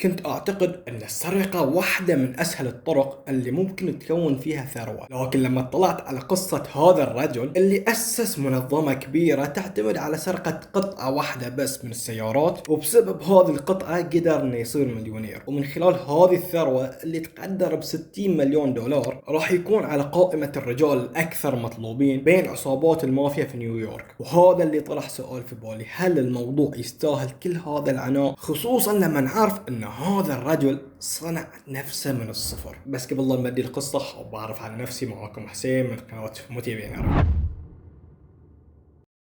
كنت أعتقد أن السرقة واحدة من أسهل الطرق اللي ممكن تكون فيها ثروة، لكن لما اطلعت على قصة هذا الرجل اللي أسس منظمة كبيرة تعتمد على سرقة قطعة واحدة بس من السيارات، وبسبب هذه القطعة قدر إنه يصير مليونير، ومن خلال هذه الثروة اللي تقدر ب$60 مليون راح يكون على قائمة الرجال الأكثر مطلوبين بين عصابات المافيا في نيويورك. وهذا اللي طرح سؤال في بالي، هل الموضوع يستاهل كل هذا العناء، خصوصا لما نعرف ان هذا الرجل صنع نفسه من الصفر؟ بس قبل لا نبدي القصة حاب اعرف على نفسي. معاكم حسين من قناة موتيفينر.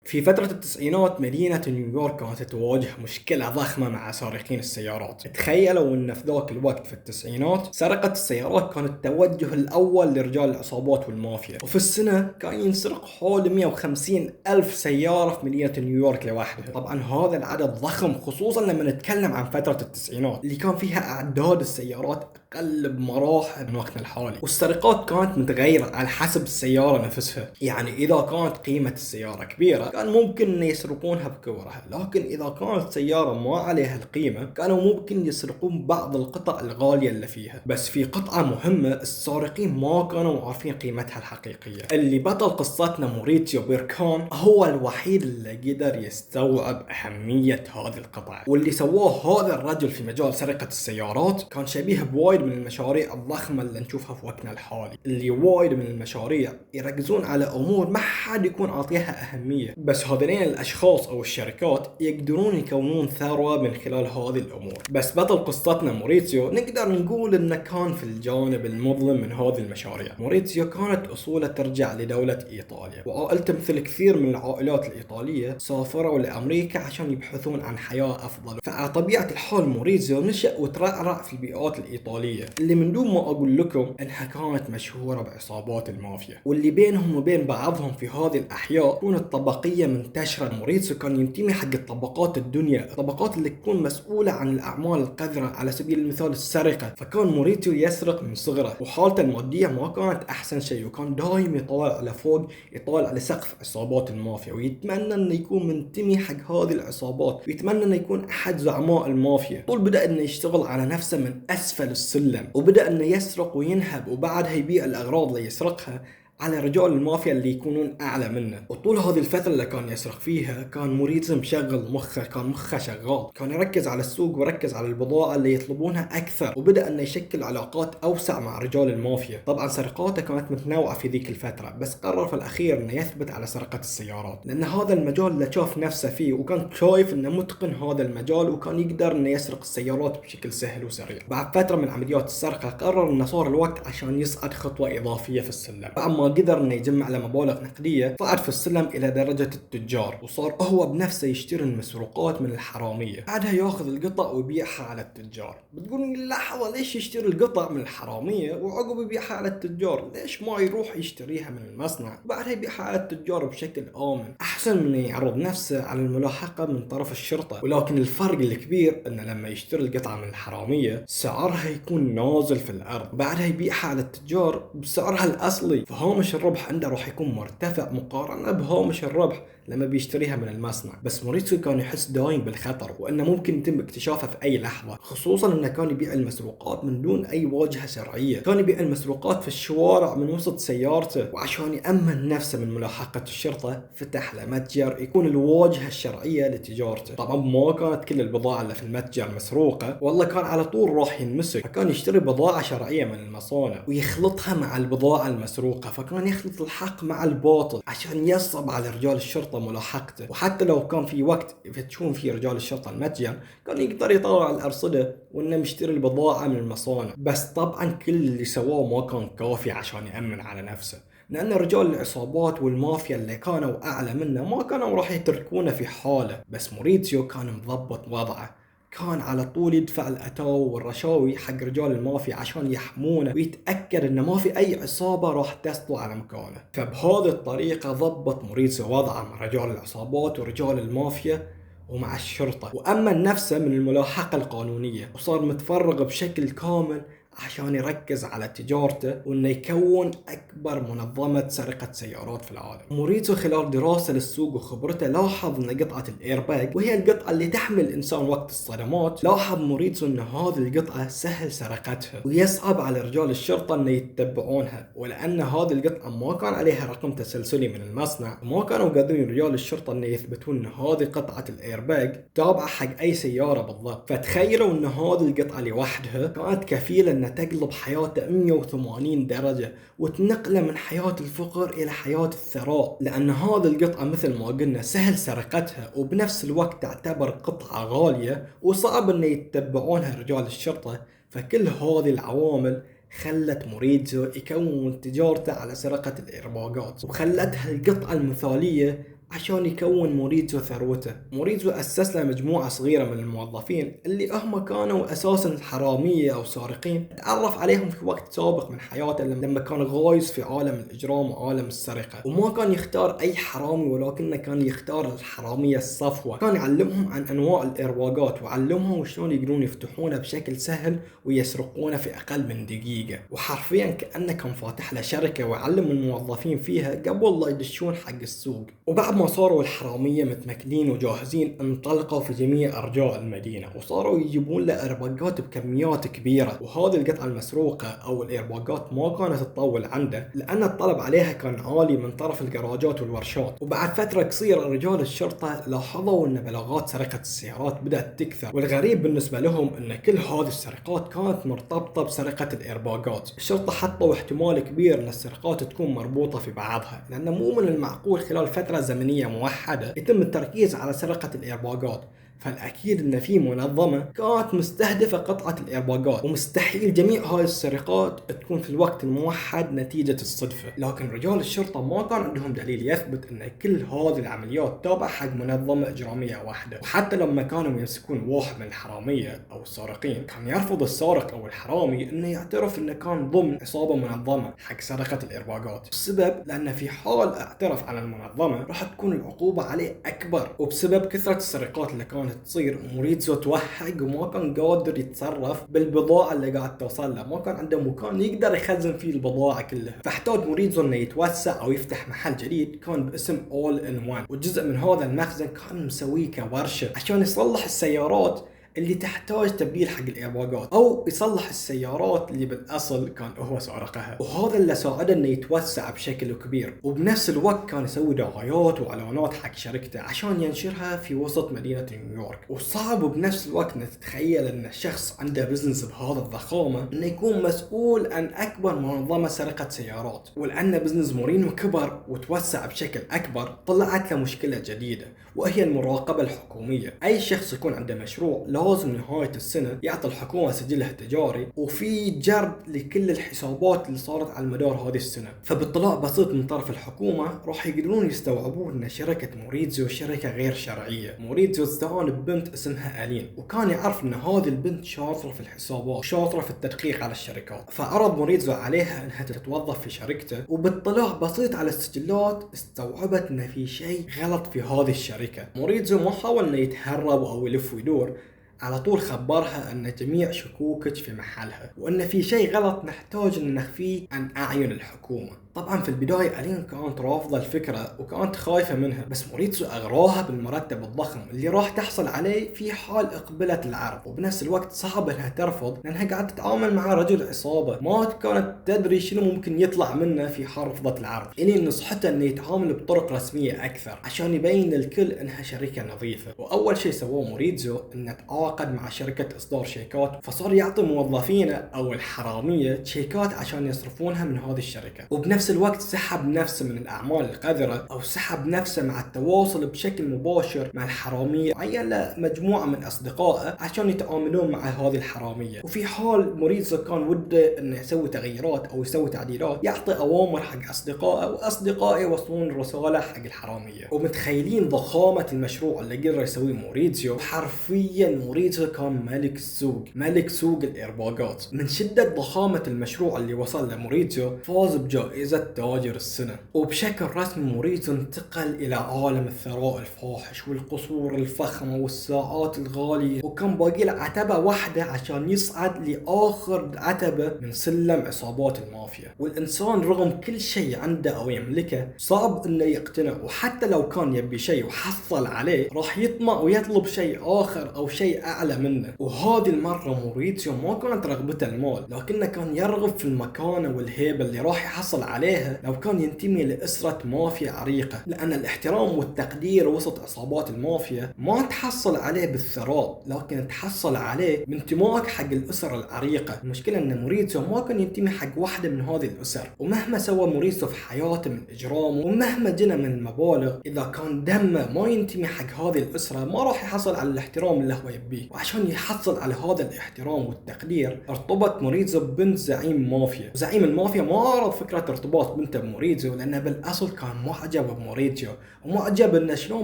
في فترة التسعينات مدينة نيويورك كانت تواجه مشكلة ضخمة مع سارقين السيارات. تخيلوا ان في ذاك الوقت في التسعينات سرقة السيارات كان التوجه الاول لرجال العصابات والمافيا، وفي السنة كان ينسرق حول 150 ألف سيارة في مدينة نيويورك لوحدها. طبعا هذا العدد ضخم، خصوصا لما نتكلم عن فترة التسعينات اللي كان فيها اعداد السيارات اقل بمراحل من وقتنا الحالي، والسرقات كانت متغيرة على حسب السيارة نفسها. يعني اذا كانت قيمة السيارة كبيرة كان ممكن ان يسرقونها بكورها، لكن اذا كانت سيارة ما عليها القيمة كانوا ممكن يسرقون بعض القطع الغالية اللي فيها. بس في قطعة مهمة السارقين ما كانوا عارفين قيمتها الحقيقية. اللي بطل قصتنا موريتسيو بيركان هو الوحيد اللي قدر يستوعب اهمية هذه القطعة، واللي سواه هذا الرجل في مجال سرقة السيارات كان شبيه بوايد من المشاريع الضخمة اللي نشوفها في وقتنا الحالي، اللي وايد من المشاريع يركزون على امور ما حد يكون عاطيها اهمية، بس هذين الاشخاص او الشركات يقدرون يكونون ثروة من خلال هذه الامور. بس بطل قصتنا موريتسيو نقدر نقول انه كان في الجانب المظلم من هذه المشاريع. موريتسيو كانت اصوله ترجع لدولة ايطاليا، وعائلته مثل كثير من العائلات الايطالية سافروا لامريكا عشان يبحثون عن حياة افضل. فعلى طبيعة الحال موريتسيو نشأ وترعرع في البيئات الايطالية اللي من دون ما اقول لكم انها كانت مشهورة بعصابات المافيا، واللي بينهم وبين بعضهم في هذه الاحياء تكون الطبقية منتشرة. موريتسيو كان ينتمي حق الطبقات الدنيا، الطبقات اللي تكون مسؤولة عن الأعمال القذرة، على سبيل المثال السرقة. فكان موريتسيو يسرق من صغره، وحالته المادية ما كانت أحسن شيء، وكان دايم يطالع لفوق، يطالع لسقف عصابات المافيا، ويتمنى أنه يكون منتمي حق هذه العصابات، ويتمنى أنه يكون أحد زعماء المافيا. طول بدأ أنه يشتغل على نفسه من أسفل السلم، وبدأ أنه يسرق وينهب، وبعدها يبيع الأغراض اللي يسرقها على رجال المافيا اللي يكونون اعلى منه. وطول هذه الفتره اللي كان يسرق فيها كان موريتسيو مشغل مخه، كان مخه شغال، كان يركز على السوق ويركز على البضاعه اللي يطلبونها اكثر، وبدا انه يشكل علاقات اوسع مع رجال المافيا. طبعا سرقاته كانت متنوعه في ذيك الفتره، بس قرر في الاخير انه يثبت على سرقه السيارات، لان هذا المجال اللي شاف نفسه فيه، وكان شايف انه متقن هذا المجال، وكان يقدر انه يسرق السيارات بشكل سهل وسريع. بعد فتره من عمليات السرقه قرر انه صار الوقت عشان يصعد خطوه اضافيه في السلم. قدر انه يجمع له مبالغ نقديه، صعد في السلم الى درجه التجار، وصار هو بنفسه يشتري المسروقات من الحراميه، بعدها ياخذ القطع ويبيعها على التجار. بتقول لي لحظه، ليش يشتري القطع من الحراميه وعقب يبيعها على التجار؟ ليش ما يروح يشتريها من المصنع وبعدها يبيعها على التجار بشكل امن؟ احسن من يعرض نفسه على الملاحقه من طرف الشرطه. ولكن الفرق الكبير انه لما يشتري القطعه من الحراميه سعرها يكون نازل في الارض، بعدها يبيعها على التجار بسعرها الاصلي، فهامش الربح عنده راح يكون مرتفع مقارنة بهامش الربح لما بيشتريها من المصنع. بس موريتسيو كان يحس دايم بالخطر، وانه ممكن يتم اكتشافه في اي لحظة، خصوصا انه كان يبيع المسروقات من دون اي واجهة شرعية، كان يبيع المسروقات في الشوارع من وسط سيارته. وعشان يأمن نفسه من ملاحقة الشرطة فتح له متجر يكون الواجهة الشرعية لتجارته. طبعا ما كانت كل البضاعة اللي في المتجر مسروقة، والله كان على طول راح ينمسك، فكان يشتري بضاعة شرعية من المصانع ويخلطها مع البضاعة المسروقة، فكان يخلط الحق مع الباطل عشان يصعب على رجال الشرطة ملاحقته. وحتى لو كان في وقت يفتشون فيه رجال الشرطة المتجر كان يقدر يطلع الأرصدة وإنه مشتري البضاعة من المصانع. بس طبعا كل اللي سواه ما كان كافي عشان يأمن على نفسه، لأن رجال العصابات والمافيا اللي كانوا أعلى منه ما كانوا راح يتركونه في حاله. بس موريتسيو كان مضبط وضعه، كان على طول يدفع الأتاو والرشاوي حق رجال المافيا عشان يحمونه، ويتأكد انه ما في اي عصابة راح تسطو على مكانه. فبهذه الطريقة ضبط موريتسيو وضعه مع رجال العصابات ورجال المافيا ومع الشرطة، وأمن نفسه من الملاحقة القانونية، وصار متفرغ بشكل كامل عشان يركز على تجارته وانه يكون اكبر منظمة سرقة سيارات في العالم. موريتسو خلال دراسة للسوق وخبرته لاحظ ان قطعة الايرباج، وهي القطعة اللي تحمي الانسان وقت الصدمات، لاحظ موريتسو ان هذه القطعة سهل سرقتها ويصعب على رجال الشرطة ان يتبعونها، ولان هذه القطعة ما كان عليها رقم تسلسلي من المصنع، وما كانوا قادرين رجال الشرطة ان يثبتون ان هذه قطعة الايرباج تابعة حق اي سيارة بالضبط. فتخيلوا ان هذه القطعة لوحدها كانت كفيلة ان تقلب حياته 180 درجة وتنقله من حياة الفقر الى حياة الثراء، لان هذه القطعة مثل ما قلنا سهل سرقتها وبنفس الوقت تعتبر قطعة غالية وصعب ان يتبعونها رجال الشرطة. فكل هذه العوامل خلت موريتسو يكون تجارته على سرقة الإيرباجات، وخلتها القطعة المثالية عشان يكون موريتسو ثروته. موريتسو أسس له مجموعة صغيرة من الموظفين اللي هم كانوا أساسا حرامية أو سارقين، تعرف عليهم في وقت سابق من حياته لما كان غايز في عالم الإجرام وعالم السرقة، وما كان يختار أي حرامي ولكنه كان يختار الحرامية الصفوة. كان يعلمهم عن أنواع الإيرباجات وعلمهم شلون يقدرون يفتحونه بشكل سهل ويسرقونه في أقل من دقيقة، وحرفيا كأنه كان فاتح له شركة ويعلم الموظفين فيها قبل لا يدشون حق السوق. وبعد ما صاروا الحرامية متمكنين وجاهزين، انطلقوا في جميع أرجاء المدينة وصاروا يجيبون له إيرباجات بكميات كبيرة. وهذه القطعة المسروقة أو الإيرباجات ما كانت تطول عنده لأن الطلب عليها كان عالي من طرف الجراجات والورشات. وبعد فترة قصيرة رجال الشرطة لاحظوا أن بلاغات سرقة السيارات بدأت تكثر، والغريب بالنسبة لهم أن كل هذه السرقات كانت مرتبطة بسرقة الإيرباجات. الشرطة حطوا احتمال كبير أن السرقات تكون مربوطة في بعضها، لأن مو من المعقول خلال فترة زمنية موحدة يتم التركيز على سرقة الإيرباجات، فالأكيد أن في منظمة كانت مستهدفة قطعة الإيرباجات، ومستحيل جميع هاي السرقات تكون في الوقت الموحد نتيجة الصدفة. لكن رجال الشرطة ما كان عندهم دليل يثبت أن كل هذه العمليات تابعة حق منظمة إجرامية واحدة. وحتى لما كانوا يمسكون واحد من الحرامية أو السارقين، كان يرفض السارق أو الحرامي أنه يعترف أنه كان ضمن عصابة منظمة حق سرقة الإيرباجات. السبب لأن في حال اعترف على المنظمة راح تكون العقوبة عليه أكبر، وبسبب كثرة السرقات اللي كانت تصير موريتسو توهق وما كان قادر يتصرف بالبضاعة اللي قاعد توصل له، ما كان عنده مكان يقدر يخزن فيه البضاعة كلها. فاحتاج موريتسو انه يتوسع او يفتح محل جديد كان باسم All in One، وجزء من هذا المخزن كان مسويه كورشة عشان يصلح السيارات اللي تحتاج تبديل حق الإيرباجات، او يصلح السيارات اللي بالاصل كان هو سارقها. وهذا اللي ساعده انه يتوسع بشكل كبير، وبنفس الوقت كان يسوي دعايات واعلانات حق شركته عشان ينشرها في وسط مدينة نيويورك. وصعب بنفس الوقت انك تتخيل ان شخص عنده بزنس بهذا الضخامة انه يكون مسؤول عن اكبر منظمة سرقة سيارات. ولان بزنس مورينو كبر وتوسع بشكل اكبر، طلعت له مشكلة جديدة وهي المراقبة الحكومية. اي شخص يكون عنده مشروع لازم نهاية السنة يعطي الحكومة سجلها التجاري وفي جرد لكل الحسابات اللي صارت على مدار هذه السنة. فباطلاع بسيط من طرف الحكومة راح يقدرون يستوعبون ان شركة موريتسو شركة غير شرعية. موريتسو استعان ببنت اسمها ألين، وكان يعرف ان هذه البنت شاطرة في الحسابات وشاطرة في التدقيق على الشركات، فعرض موريتسو عليها انها تتوظف في شركته. وباطلاع بسيط على السجلات استوعبت ان في شيء غلط في هذه الشركة. موريتسو ما حاول انه يتهرب او يلف ويدور، على طول خبرها ان جميع شكوكك في محلها وان في شيء غلط نحتاج ان نخفيه عن اعين الحكومة. طبعا في البداية ألين كانت رافضة الفكرة وكانت خايفة منها، بس موريتسو أغراها بالمرتب الضخم اللي راح تحصل عليه في حال اقبلت العرض. وبنفس الوقت صعب انها ترفض لانها قاعدة تتعامل مع رجل عصابة ما كانت تدري شنو ممكن يطلع منه في حال رفضت العرض. إلين نصحته انه يتعامل بطرق رسمية اكثر عشان يبين للكل انها شركة نظيفة. واول شيء سووه موريتسو انه تعاقد مع شركة اصدار شيكات، فصار يعطي موظفينه او الحرامية شيكات عشان يصرفونها من هذه الشركة. وبنفس الوقت سحب نفسه من الأعمال القذرة أو سحب نفسه مع التواصل بشكل مباشر مع الحرامية، عين له مجموعة من أصدقائه عشان يتعاملون مع هذه الحرامية. وفي حال موريتسو كان وده إنه يسوي تغييرات أو يسوي تعديلات يعطي أوامر حق أصدقائه وأصدقائه يوصلون رسالة حق الحرامية. ومتخيلين ضخامة المشروع اللي قدر يسويه موريتسو؟ حرفيا موريتسو كان ملك السوق، ملك سوق الإيرباجات. من شدة ضخامة المشروع اللي وصل له موريتسو فاز بجائزة جائزة تاجر السنة. وبشكل رسمي موريزو انتقل إلى عالم الثراء الفاحش والقصور الفخمة والساعات الغالية، وكان باقي له عتبة واحدة عشان يصعد لآخر عتبة من سلم عصابات المافيا. والإنسان رغم كل شيء عنده أو يملكه صعب إنه يقتنع، وحتى لو كان يبي شيء وحصل عليه راح يطمع ويطلب شيء آخر أو شيء أعلى منه. وهذه المرة موريزيو ما كانت رغبته المال، لكنه كان يرغب في المكانة والهيبة اللي راح يحصل عليها لو كان ينتمي لأسرة مافيا عريقة، لأن الاحترام والتقدير وسط عصابات المافيا ما تحصل عليه بالثراء، لكن تحصل عليه بانتمائك حق الأسر العريقة. المشكلة أن موريزيو ما كان ينتمي حق واحدة من هذه الأسر، ومهما سوى موريزيو في حياته من إجرام ومهما جنى من المبالغ، إذا كان دمه ما ينتمي حق هذه الأسرة ما راح يحصل على الاحترام اللي هو يبيه. وعشان يحصل على هذا الاحترام والتقدير ارتبط موريزيو ببنت زعيم مافيا. زعيم المافيا ما عرض فكرة ارتباط بنته بموريزيو لأنه بالأصل كان معجب بموريزيو، ومعجب إن شلون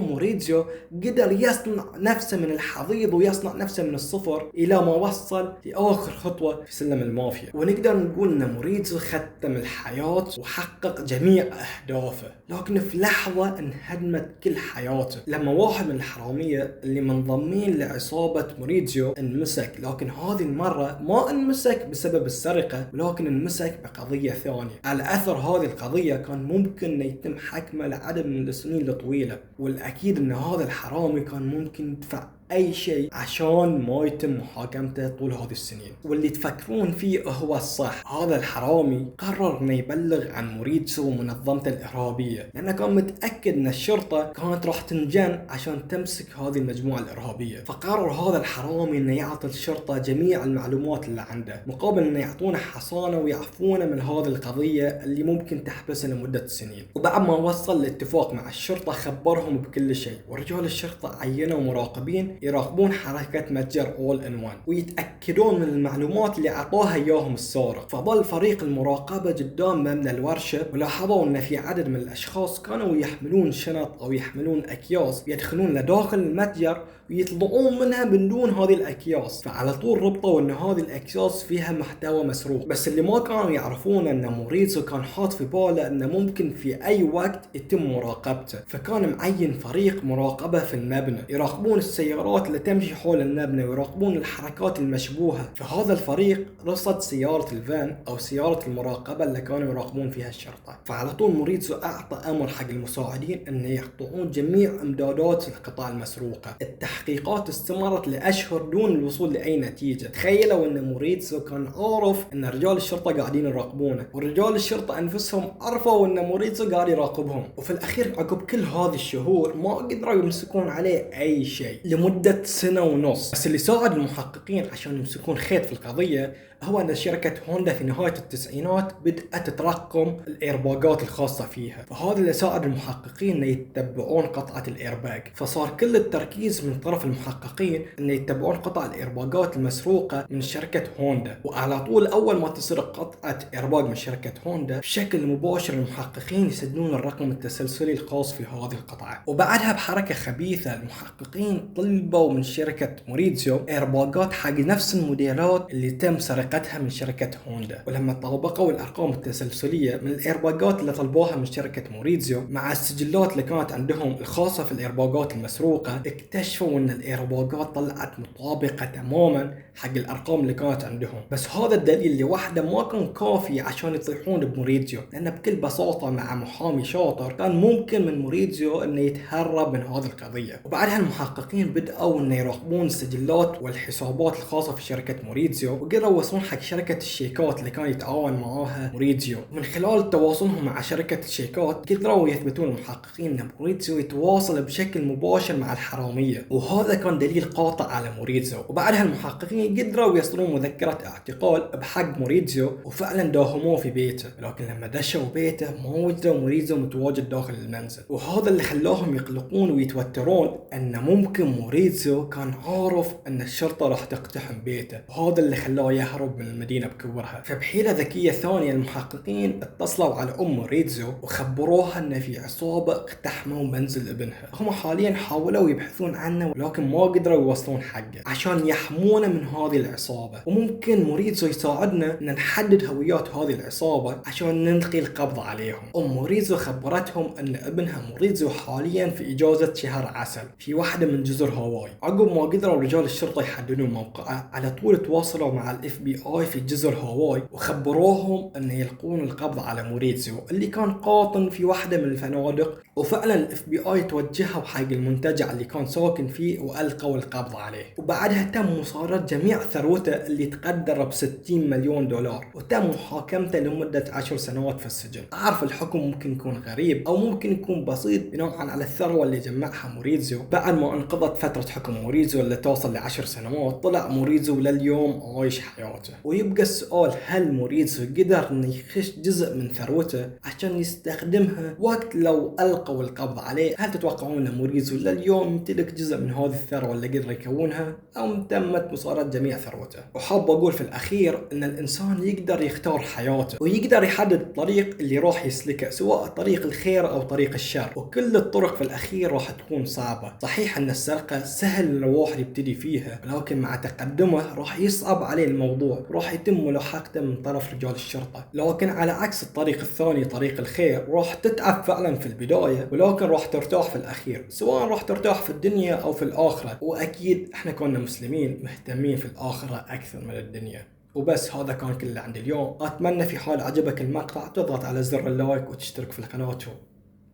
موريزيو قدر يصنع نفسه من الحضيض ويصنع نفسه من الصفر إلى ما وصل لآخر خطوة في سلم المافيا. ونقدر نقول إن موريزيو ختم الحياة وحقق جميع أهدافه، لكن في لحظة انهدمت كل حياته لما واحد من الحرامية اللي منضمين لعصابة موريزيو انمسك. لكن هذه المرة ما انمسك بسبب السرقة، ولكن انمسك بقضية ثانية. على أثر هذه القضية كان ممكن أن يتم حكمه لعدد من السنين الطويلة، والأكيد أن هذا الحرامي كان ممكن يدفع أي شيء عشان ما يتم محاكمته طول هذه السنين. واللي تفكرون فيه هو الصح، هذا الحرامي قرر انه يبلغ عن موريزيو ومنظمته الإرهابية، لأنه كان متأكد ان الشرطة كانت راح تنجن عشان تمسك هذه المجموعة الإرهابية. فقرر هذا الحرامي انه يعطي الشرطة جميع المعلومات اللي عنده مقابل انه يعطونه حصانة ويعفونه من هذه القضية اللي ممكن تحبسه لمدة سنين. وبعد ما وصل لاتفاق مع الشرطة خبرهم بكل شيء، ورجال الشرطة عينوا مراقبين يراقبون حركة متجر All in One ويتأكدون من المعلومات اللي عطوها إياهم السارق. فظل فريق المراقبة قدام مبنى الورشة، ولاحظوا أن في عدد من الأشخاص كانوا يحملون شنط أو يحملون أكياس يدخلون لداخل المتجر ويطلعون منها من دون هذه الأكياس. فعلى طول ربطوا أن هذه الأكياس فيها محتوى مسروق. بس اللي ما كانوا يعرفون أن موريزيو كان حاط في باله أنه ممكن في أي وقت يتم مراقبته، فكان معين فريق مراقبة في المبنى يراقبون السيارات اللي تمشي حول المبنى ويراقبون الحركات المشبوهة. فهذا الفريق رصد سيارة الفان أو سيارة المراقبة اللي كانوا يراقبون فيها الشرطة. فعلى طول موريزيو أعطى أمر حق المساعدين أن يقطعون جميع إمدادات القطع المسروقة. التحقيقات استمرت لأشهر دون الوصول لأي نتيجة. تخيلوا أن موريزيو كان عارف أن رجال الشرطة قاعدين يراقبونه، ورجال الشرطة أنفسهم عرفوا أن موريزيو قاعد يراقبهم. وفي الأخير عقب كل هذه الشهور ما قدروا يمسكون عليه أي شيء لمدة سنة ونص. بس اللي ساعد المحققين عشان يمسكون خيط في القضية هو أن شركة هوندا في نهاية التسعينات بدأت ترقم الإيرباجات الخاصة فيها، فهذا اللي ساعد المحققين أن يتبعون قطعة الإيرباج. فصار كل التركيز من طرف المحققين أن يتبعون قطع الإيرباجات المسروقة من شركة هوندا. وعلى طول أول ما تسرق قطعة إيرباج من شركة هوندا بشكل مباشر المحققين يسجلون الرقم التسلسلي الخاص في هذه القطعة. وبعدها بحركة خبيثة المحققين طلبوا من شركة موريزيو إيرباجات حق نفس الموديلات اللي تم سرقتها من شركة هوندا. ولما طبقوا الأرقام التسلسلية من الإيرباجات اللي طلبوها من شركة موريزيو مع السجلات اللي كانت عندهم الخاصة في الإيرباجات المسروقة، اكتشفوا أن الإيرباجات طلعت مطابقة تماما حق الأرقام اللي كانت عندهم. بس هذا الدليل لوحده ما كان كافي عشان يطيحون بموريزيو، لأن بكل بساطة مع محامي شاطر كان ممكن من موريزيو أنه يتهرب من هذه القضية. وبعدها المحققين بدأوا أن يراقبون السجلات والحسابات الخاصة في شركة موريزيو، وقدروا يوصلون حق شركة الشيكات اللي كان يتعاون معاها موريزيو. من خلال تواصلهم مع شركة الشيكات قدروا يثبتون المحققين أن موريزيو يتواصل بشكل مباشر مع الحرامية، وهذا كان دليل قاطع على موريزيو. وبعدها المحققين قدروا يصدرون مذكرة اعتقال بحق موريزيو، وفعلا داهموه في بيته. لكن لما دشوا بيته ما وجدوا موريزيو متواجد داخل المنزل، وهذا اللي خلاهم يقلقون ويتوترون أن ممكن موريزيو كان عارف أن الشرطة راح تقتحم بيته، وهذا اللي خلاه يهرب من المدينة بكبرها. فبحيلة ذكية ثانية المحققين اتصلوا على موريزيو وخبروها أن في عصابة اقتحموا منزل ابنها. هم حاليا حاولوا يبحثون عنه لكن ما قدروا يوصلون حقه عشان يحمونه من هذه العصابة. وممكن موريتزو يساعدنا ان نحدد هويات هذه العصابة عشان نلقي القبض عليهم. موريتزو خبرتهم ان ابنها موريتزو حاليا في اجازة شهر عسل في واحدة من جزر هاواي. عقب ما قدروا رجال الشرطة يحددون موقعه، على طول تواصلوا مع الاف بي اي في جزر هاواي وخبروهم ان يلقون القبض على موريتزو اللي كان قاطن في واحدة من الفنادق. وفعلا الاف بي اي توجهوا حق المنتجع اللي كان ساكن فيه والقوا القبض عليه. وبعدها تم مصادرة جميع ثروته اللي تقدر ب 60 مليون دولار، وتم محاكمته لمدة 10 سنوات في السجن. اعرف الحكم ممكن يكون غريب او ممكن يكون بسيط بناء على الثروة اللي جمعها موريتزو. بعد ما انقضت فترة حكم موريتزو اللي توصل ل10 سنوات، طلع موريتزو لليوم عايش حياته. ويبقى السؤال، هل موريتزو قدر انه يخش جزء من ثروته عشان يستخدمها وقت لو القوا القبض عليه؟ هل تتوقعون ان موريتزو لليوم يمتلك جزء من هذه الثروة اللي قدر يكونها، او تمت مصادرة جميع ثروته؟ وحاب اقول في الاخير ان الانسان يقدر يختار حياته ويقدر يحدد الطريق اللي راح يسلكه، سواء طريق الخير او طريق الشر. وكل الطرق في الاخير راح تكون صعبة. صحيح ان السرقة سهل ان الواحد يبتدي فيها، ولكن مع تقدمه راح يصعب عليه الموضوع، راح يتم ملاحقته من طرف رجال الشرطة. لكن على عكس الطريق الثاني طريق الخير، راح تتعب فعلا في البداية، ولكن راح ترتاح في الاخير، سواء راح ترتاح في الدنيا او في الاخرة. واكيد احنا كنا مسلمين مهتمين في الاخرة اكثر من الدنيا. وبس، هذا كان كل اللي عندي اليوم. اتمنى في حال عجبك المقطع تضغط على زر اللايك وتشترك في القناة.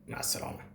مع السلامة.